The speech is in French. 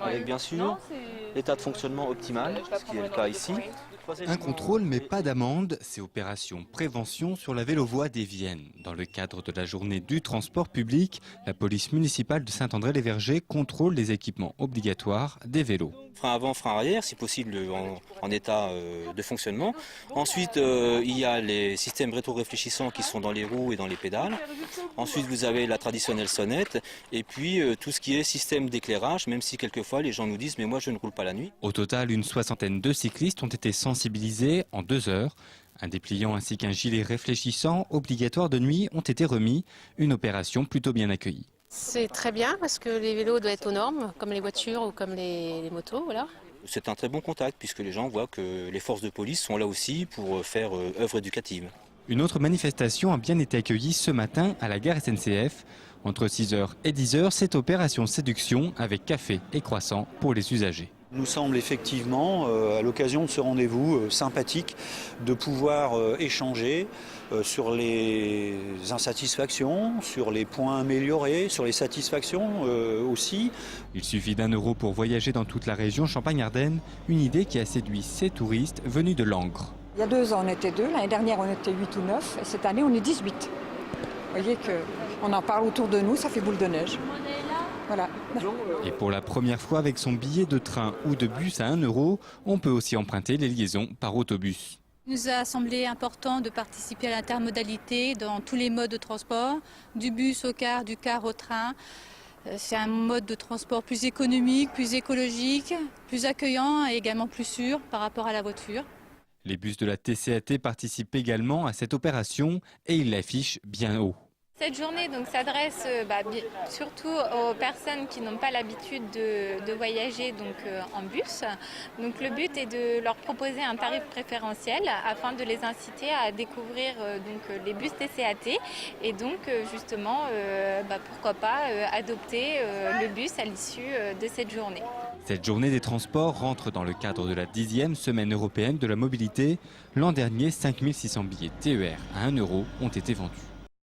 avec bien sûr l'état de fonctionnement optimal, ce qui est le cas ici. Un contrôle mais pas d'amende, c'est opération prévention sur la vélovoie des Viennes. Dans le cadre de la journée du transport public, la police municipale de Saint-André-les-Vergers contrôle les équipements obligatoires des vélos. Frein avant, frein arrière, si possible en état de fonctionnement. Ensuite, il y a les systèmes rétro-réfléchissants qui sont dans les roues et dans les pédales. Ensuite, vous avez la traditionnelle sonnette. Et puis, tout ce qui est système d'éclairage, même si quelquefois les gens nous disent « mais moi je ne roule pas la nuit ». Au total, une soixantaine de cyclistes ont été sensibilisés en 2 heures. Un dépliant ainsi qu'un gilet réfléchissant obligatoire de nuit ont été remis. Une opération plutôt bien accueillie. C'est très bien parce que les vélos doivent être aux normes, comme les voitures ou comme les motos. Voilà. C'est un très bon contact puisque les gens voient que les forces de police sont là aussi pour faire œuvre éducative. Une autre manifestation a bien été accueillie ce matin à la gare SNCF. Entre 6h et 10h, cette opération séduction avec café et croissant pour les usagers. Il nous semble effectivement, à l'occasion de ce rendez-vous sympathique, de pouvoir échanger sur les insatisfactions, sur les points améliorés, sur les satisfactions aussi. Il suffit d'1 euro pour voyager dans toute la région Champagne-Ardenne, une idée qui a séduit ces touristes venus de Langres. Il y a 2 ans on était 2, l'année dernière on était 8 ou 9 et cette année on est 18. Vous voyez qu'on en parle autour de nous, ça fait boule de neige. Voilà. Et pour la première fois avec son billet de train ou de bus à 1 euro, on peut aussi emprunter les liaisons par autobus. Il nous a semblé important de participer à l'intermodalité dans tous les modes de transport, du bus au car, du car au train. C'est un mode de transport plus économique, plus écologique, plus accueillant et également plus sûr par rapport à la voiture. Les bus de la TCAT participent également à cette opération et ils l'affichent bien haut. Cette journée s'adresse surtout aux personnes qui n'ont pas l'habitude de voyager en bus. Donc, le but est de leur proposer un tarif préférentiel afin de les inciter à découvrir les bus TCAT et donc justement pourquoi pas adopter le bus à l'issue de cette journée. Cette journée des transports rentre dans le cadre de la 10e semaine européenne de la mobilité. L'an dernier, 5600 billets TER à 1 euro ont été vendus.